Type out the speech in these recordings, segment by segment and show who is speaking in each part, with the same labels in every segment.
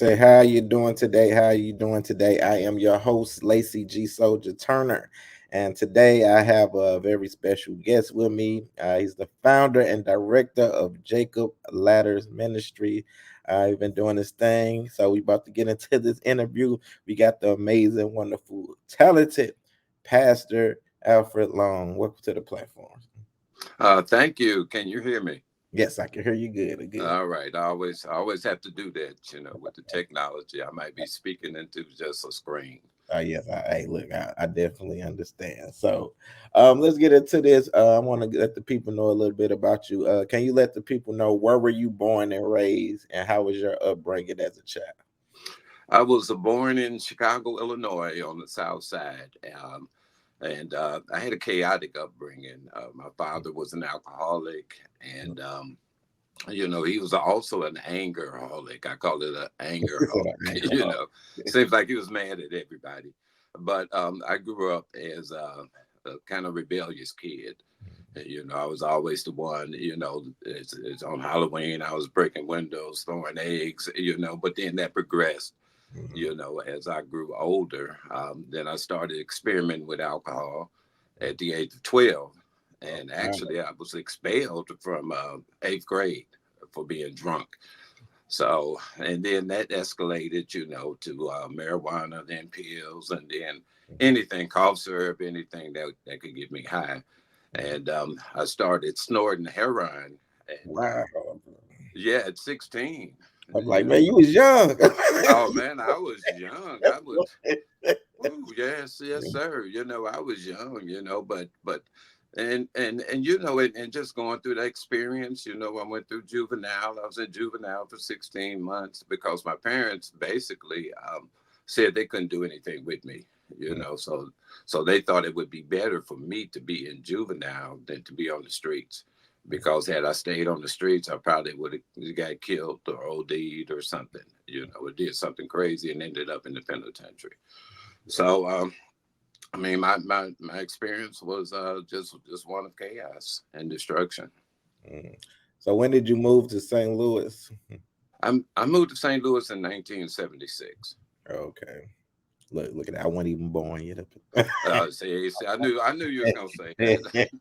Speaker 1: say, how you doing today? How you doing today? I am your host, Lacey G. Soldier Turner. And today I have a very special guest with me. He's the founder and director of Jacob Ladders Ministry. He's been doing this thing. So we about to get into this interview. We got the amazing, wonderful, talented Pastor Alfred Long. Welcome to the platform.
Speaker 2: Thank you. Can you hear me?
Speaker 1: Yes, I can hear you good. Good.
Speaker 2: All right. I always have to do that, with the technology. I might be speaking into just a screen.
Speaker 1: Yes, hey, look, I definitely understand. So, let's get into this. I want to let the people know a little bit about you. Can you let the people know where were you born and raised, and how was your upbringing as a child?
Speaker 2: I was born in Chicago, Illinois, on the South Side, and I had a chaotic upbringing. My father was an alcoholic, and he was also an angerholic. I call it an angerholic. Seems like he was mad at everybody. But I grew up as a kind of rebellious kid. I was always the one. It's on Halloween. I was breaking windows, throwing eggs. But then that progressed.
Speaker 1: Mhm.
Speaker 2: As I grew older, then I started experimenting with alcohol at the age of 12. And
Speaker 1: Wow.
Speaker 2: actually, I was expelled from eighth grade for being drunk. So, and then that escalated, to marijuana, then pills, and then anything, cough syrup, anything that could get me high. And I started snorting heroin. And
Speaker 1: Wow.
Speaker 2: yeah, at 16,
Speaker 1: I'm like, man, you was young.
Speaker 2: Oh man, I was young. I was, ooh, yes, yes, sir. I was young. And just going through that experience. I went through juvenile. I was in juvenile for 16 months because my parents basically said they couldn't do anything with me. So they thought it would be better for me to be in juvenile than to be on the streets. Because had I stayed on the streets, I probably would have got killed or OD'd or something, or did something crazy and ended up in the penitentiary. So, my experience was just one of chaos and destruction.
Speaker 1: Mhm. So when did you move to St. Louis?
Speaker 2: I moved to St. Louis in 1976.
Speaker 1: Okay. Look at that. I wasn't even born yet.
Speaker 2: See, I knew you was gonna say that.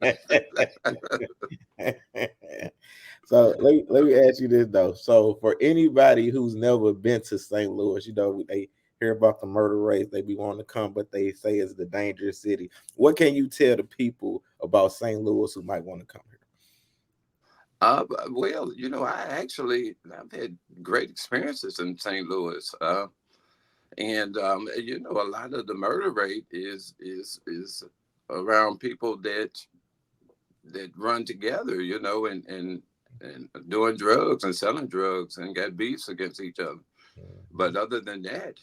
Speaker 1: So let me ask you this though. So for anybody who's never been to St. Louis, they hear about the murder rates, they be wanting to come, but they say it's the dangerous city. What can you tell the people about St. Louis who might want to come here?
Speaker 2: Well, I've had great experiences in St. Louis. And a lot of the murder rate is around people that run together, and doing drugs and selling drugs and got beefs against each other. But other than that,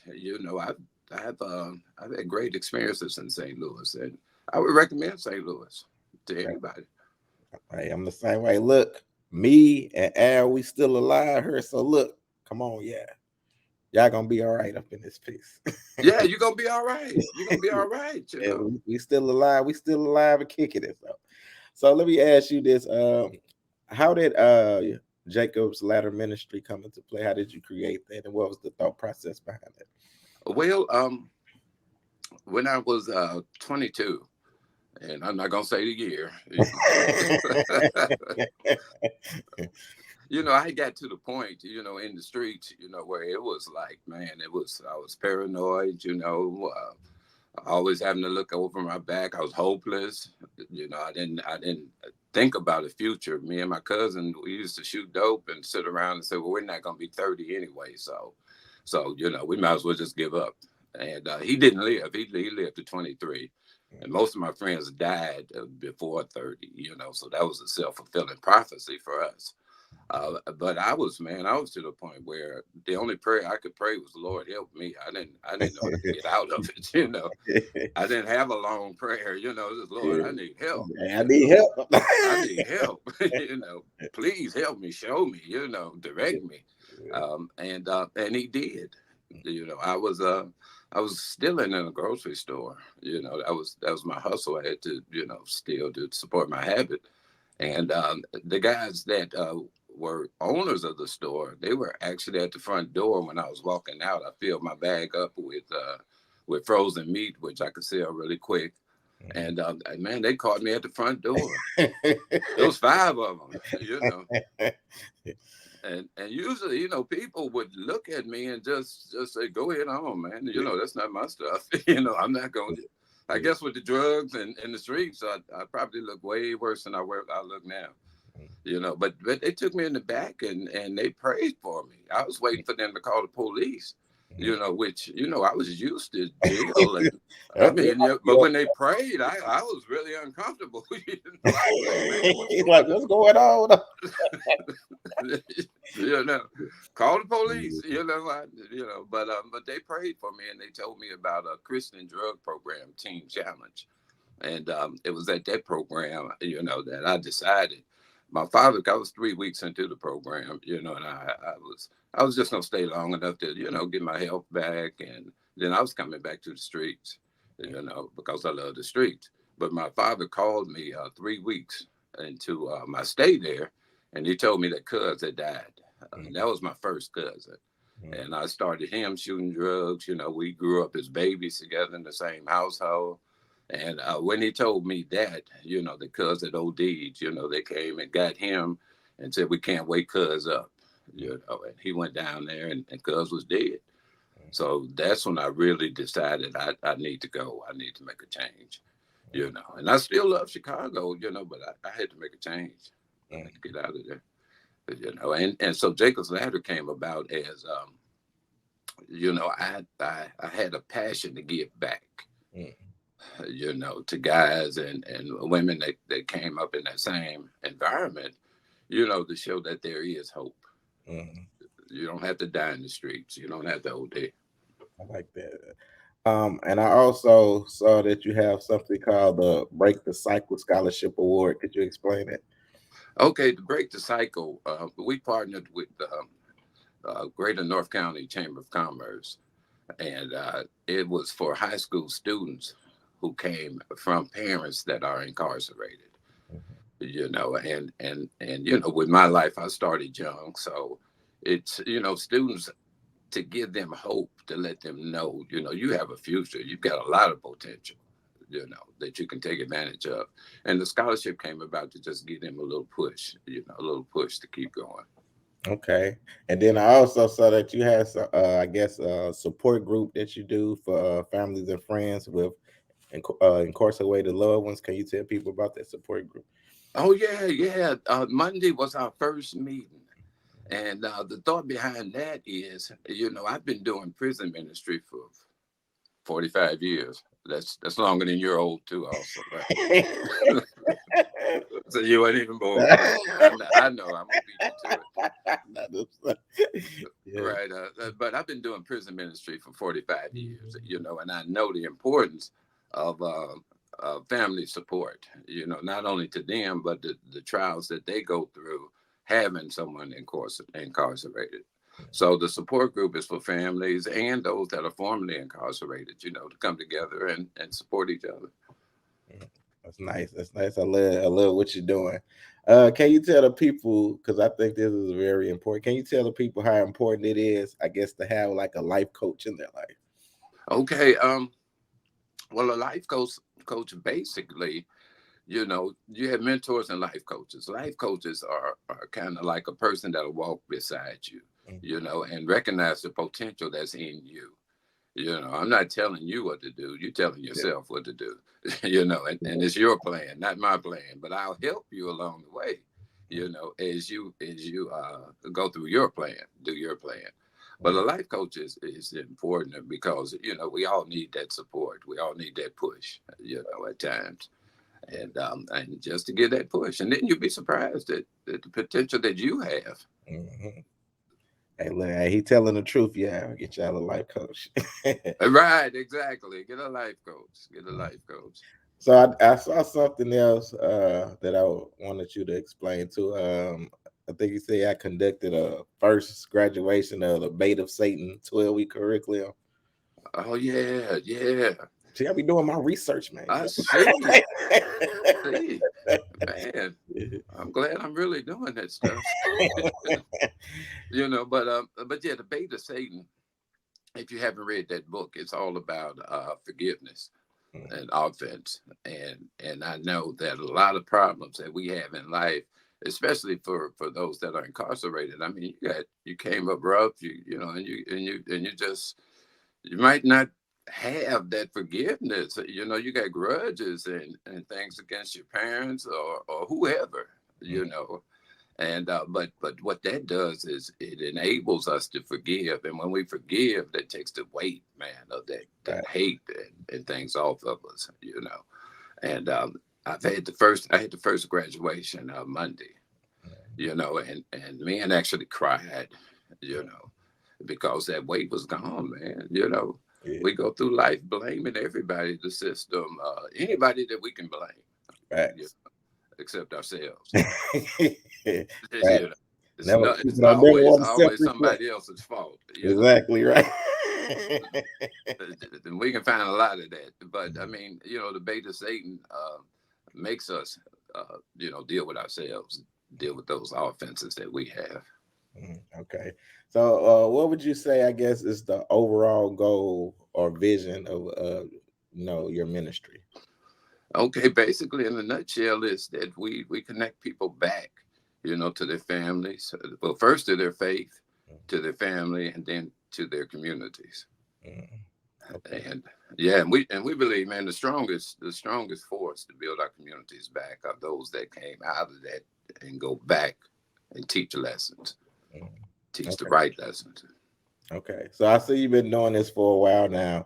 Speaker 2: I've had great experiences in St. Louis, and I would recommend St. Louis to
Speaker 1: Right.
Speaker 2: anybody.
Speaker 1: Right, I'm the same way. Look, me and Al, we still alive here. So look, come on, yeah. Y'all gonna be all right up in this piece.
Speaker 2: Yeah, you're gonna be all right. You're gonna be all right.
Speaker 1: Yeah, we still alive. We still alive and kicking it. So let me ask you this: how did Jacob's Ladder Ministry come into play? How did you create that, and what was the thought process behind it?
Speaker 2: Well, when I was 22, and I'm not gonna say the year. I got to the point, in the streets, where it was like, man, I was paranoid, always having to look over my back. I was hopeless. I didn't think about the future. Me and my cousin, we used to shoot dope and sit around and say, well, we're not gonna be 30 anyway, so we might as well just give up. And he didn't live. He lived to 23. And most of my friends died before 30, so that was a self-fulfilling prophecy for us. But I was to the point where the only prayer I could pray was, Lord, help me. I didn't know how to get out of it. I didn't have a long prayer, just Lord, I need help,
Speaker 1: I need help.
Speaker 2: I need help, please help me, show me, direct me. And he did. I was stealing in a grocery store. That was my hustle. I had to, steal to support my habit. And the guys that were owners of the store. They were actually at the front door when I was walking out. I filled my bag up with frozen meat, which I could sell really quick. And man, they caught me at the front door. It was five of them, you know. And usually, people would look at me and just say, "Go ahead on, man. That's not my stuff. I'm not going to." I guess with the drugs and the streets, I probably look way worse than I look now. But they took me in the back and they prayed for me. I was waiting for them to call the police, which I was used to jail. And I mean, but when they prayed, I was really uncomfortable. I was like, man, what's
Speaker 1: He's
Speaker 2: going
Speaker 1: like, what's going on?
Speaker 2: on? you know Call the police. But they prayed for me and they told me about a Christian drug program, Teen Challenge. And it was at that program, that I decided. My father, I was 3 weeks into the program, and I was just gonna stay long enough to, get my health back, and then I was coming back to the streets, because I love the streets. But my father called me 3 weeks into my stay there, and he told me that cuz had died. That was my first cousin. And I started him shooting drugs. We grew up as babies together in the same household. And when he told me that, the cuz had OD'd, they came and got him and said, we can't wake cuz up. And he went down there and cuz was dead. So that's when I really decided I need to go. I need to make a change, And I still love Chicago, but I had to make a change. I had to get out of there, And so Jacob's Ladder came about as, I had a passion to give back. To guys and women that came up in that same environment, to show that there is hope. You don't have to die in the streets. You don't have to OD.
Speaker 1: I like that. And I also saw that you have something called the Break the Cycle Scholarship Award. Could you explain it?
Speaker 2: Okay, to break the cycle, we partnered with Greater North County Chamber of Commerce, and it was for high school students who came from parents that are incarcerated. And with my life, I started young, so it's students, to give them hope, to let them know you have a future, you've got a lot of potential, that you can take advantage of. And the scholarship came about to just give them a little push, a little push to keep going.
Speaker 1: Okay. And then I also saw that you have, I guess, a support group that you do for families and friends with incarcerated loved ones. Can you tell people about that support group?
Speaker 2: Oh yeah, yeah. Monday was our first meeting. And the thought behind that is, I've been doing prison ministry for 45 years. That's longer than you're old too, also, right? So you weren't even born. I know. I'm gonna beat you to it,
Speaker 1: Yeah.
Speaker 2: right? But I've been doing prison ministry for 45 years, and I know the importance of family support. Not only to them, but the trials that they go through having someone incarcerated. So the support group is for families and those that are formerly incarcerated, to come together and support each other.
Speaker 1: That's nice. That's nice. I love what you're doing. Can you tell the people, because I think this is very important. Can you tell the people how important it is, I guess, to have like a life coach in their life?
Speaker 2: Okay. Well, a life coach basically, you have mentors and life coaches. Life coaches are kind of like a person that'll walk beside you, and recognize the potential that's in you. I'm not telling you what to do. You're telling yourself what to do, and it's your plan, not my plan, but I'll help you along the way, as you go through your plan, do your plan. But a life coach is important because, we all need that support. We all need that push, at times. And just to get that push. And then you'll be surprised at the potential that you have.
Speaker 1: Mhm. Hey, look, hey, he telling the truth. Yeah, get y'all a life coach.
Speaker 2: Right, exactly. Get a life coach. Get a life coach.
Speaker 1: So I saw something else that I wanted you to explain to. I think you said I conducted a first graduation of the Bait of Satan 12-week curriculum.
Speaker 2: Oh yeah, yeah.
Speaker 1: See, I be doing my research, man.
Speaker 2: I see. See, man. I'm glad I'm really doing that stuff. But yeah, the bait of Satan. If you haven't read that book, it's all about forgiveness and offense. And I know that a lot of problems that we have in life, especially for those that are incarcerated. I mean, you came up rough, and you just you might not have that forgiveness. You got grudges and things against your parents or whoever. You know, and but what that does is it enables us to forgive, and when we forgive, that takes the weight, man, of that hate and things off of us, And I had the first graduation Monday, and men actually cried, you know, because that weight was gone, man.
Speaker 1: Yeah.
Speaker 2: We go through life blaming everybody, the system, anybody that we can blame, you
Speaker 1: Facts.
Speaker 2: know, except ourselves. you know,
Speaker 1: Facts. Never,
Speaker 2: it's
Speaker 1: people don't never want to
Speaker 2: always
Speaker 1: self-reflect.
Speaker 2: somebody else's fault.
Speaker 1: Exactly right.
Speaker 2: And we can find a lot of that. But I mean, the bait of Satan makes us, deal with ourselves, deal with those offenses that we have.
Speaker 1: Okay. So, what would you say, I guess, is the overall goal or vision of, your ministry?
Speaker 2: Okay, basically, in a nutshell, is that we connect people back, to their families. Well, first to their faith, to their family, and then to their communities.
Speaker 1: Okay.
Speaker 2: And yeah, and we believe, man, the strongest force to build our communities back are those that came out of that and go back and teach lessons, teach the
Speaker 1: Okay.
Speaker 2: right lessons.
Speaker 1: Okay. So I see you've been doing this for a while now.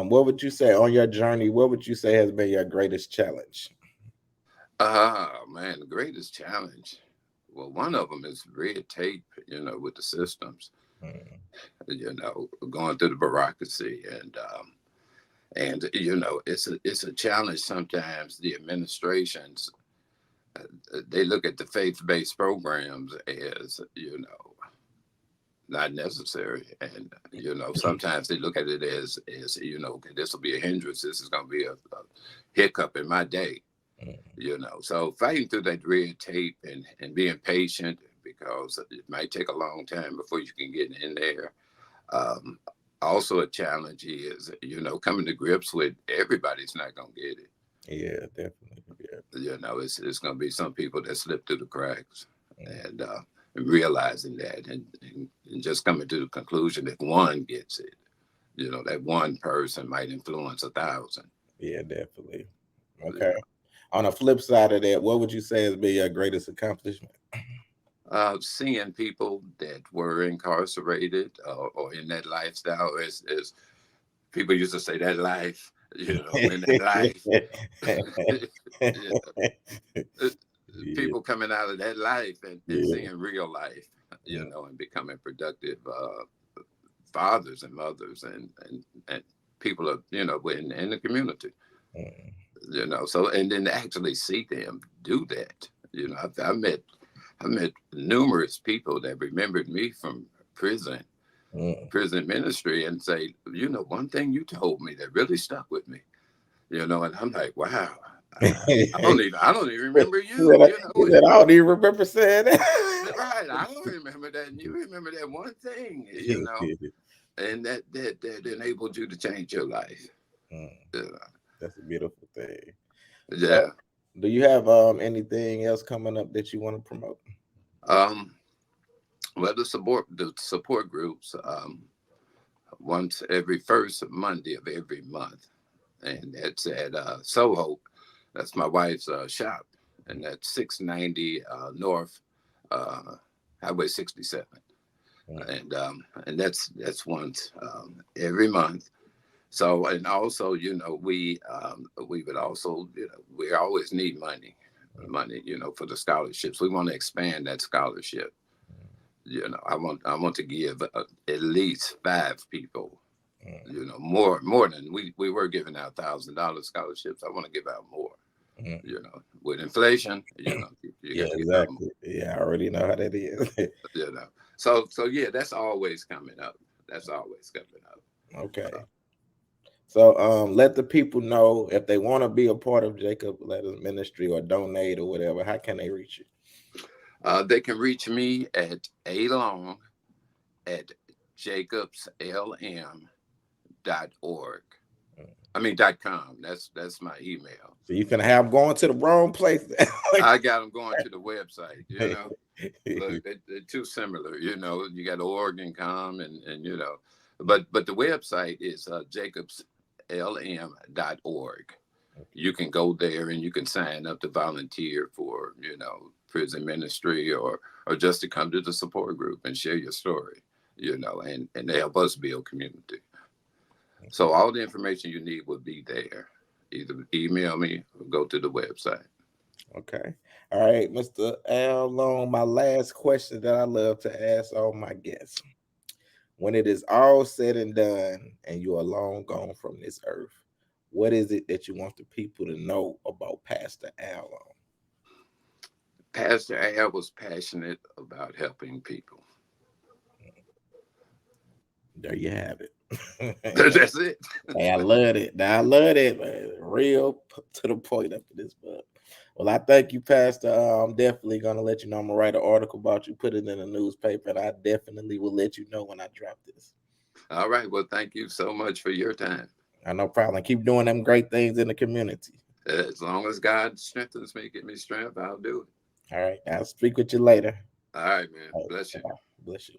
Speaker 1: What would you say on your journey? What would you say has been your greatest challenge?
Speaker 2: Man, the greatest challenge. Well, one of them is red tape, with the systems,
Speaker 1: Mm,
Speaker 2: going through the bureaucracy and it's a challenge sometimes. The administrations, they look at the faith-based programs as not necessary, and sometimes they look at it as okay, this will be a hindrance, this is going to be a hiccup in my day. So fighting through that red tape and being patient, because it might take a long time before you can get in there. um, Also a challenge is coming to grips with everybody's not going to get it.
Speaker 1: yeah, definitely. Yeah.
Speaker 2: It's going to be some people that slip through the cracks,
Speaker 1: Mm,
Speaker 2: and realizing that, and just coming to the conclusion that one gets it, that one person might influence 1,000.
Speaker 1: yeah, definitely.
Speaker 2: You
Speaker 1: Okay. On the flip side of that, what would you say has been your greatest accomplishment?
Speaker 2: Seeing people that were incarcerated, or in that lifestyle, as people used to say, that life, in that life. you know,
Speaker 1: Yeah,
Speaker 2: People coming out of that life and
Speaker 1: yeah.
Speaker 2: seeing real life,
Speaker 1: Mm,
Speaker 2: and becoming productive fathers and mothers, and people are, in the community,
Speaker 1: mm,
Speaker 2: so, and then to actually see them do that. I met numerous people that remembered me from prison
Speaker 1: mm.
Speaker 2: prison ministry and say, one thing you told me that really stuck with me, and I'm like, wow, I don't even remember you,
Speaker 1: He said, I don't even remember saying
Speaker 2: right. I don't remember that. And you remember that one thing,
Speaker 1: that.
Speaker 2: and that enabled you to change your life.
Speaker 1: Mm,
Speaker 2: Uh,
Speaker 1: that's a beautiful thing. So,
Speaker 2: yeah.
Speaker 1: do you have anything else coming up that you want to promote?
Speaker 2: Um, well, the support groups, once every first Monday of every month, and that's at Soho. That's my wife's shop, and that's 690 North uh, Highway 67,
Speaker 1: Mm,
Speaker 2: and that's once every month. So, and also, we would also, we always need money, for the scholarships. We want to expand that scholarship. I want to give at least 5 people,
Speaker 1: mm,
Speaker 2: more than we were giving out $1,000 scholarships. I want to give out more.
Speaker 1: mm.
Speaker 2: With inflation, you
Speaker 1: Yeah,
Speaker 2: got to give out more.
Speaker 1: exactly. Yeah, I already know how that is.
Speaker 2: You know, so yeah, that's always coming up. That's always coming up.
Speaker 1: Okay. So let the people know if they want to be a part of Jacob Letters Ministry or donate or whatever, how can they reach you?
Speaker 2: They can reach me at along at jacobslm.org. I mean .com. That's my email.
Speaker 1: So you can have going to the wrong place.
Speaker 2: I got them going to the website. Look, they're too similar. You got org and com, and but the website is jacobslm.org. You can go there and you can sign up to volunteer for prison ministry or just to come to the support group and share your story, and help us build community. So all the information you need will be there. Either email me or go to the website.
Speaker 1: Okay. All right, Mr. Al Long, my last question that I love to ask all my guests. When it is all said and done and you are long gone from this earth, what is it that you want the people to know about Pastor Al Long?
Speaker 2: Pastor Al was passionate about helping people.
Speaker 1: There you have it.
Speaker 2: That's it.
Speaker 1: Hey, I love it. I love it, man. Real to the point up in this book. Well, I thank you, Pastor. I'm definitely gonna let you know. I'm gonna write an article about you, put it in the newspaper, and I definitely will let you know when I drop this.
Speaker 2: All right. Well, thank you so much for your time.
Speaker 1: No problem. Keep doing them great things in the community.
Speaker 2: As long as God strengthens me, give me strength, I'll do it.
Speaker 1: All right. I'll speak with you later.
Speaker 2: All right, man.
Speaker 1: All right,
Speaker 2: Bless you.
Speaker 1: bye-bye. Bless you.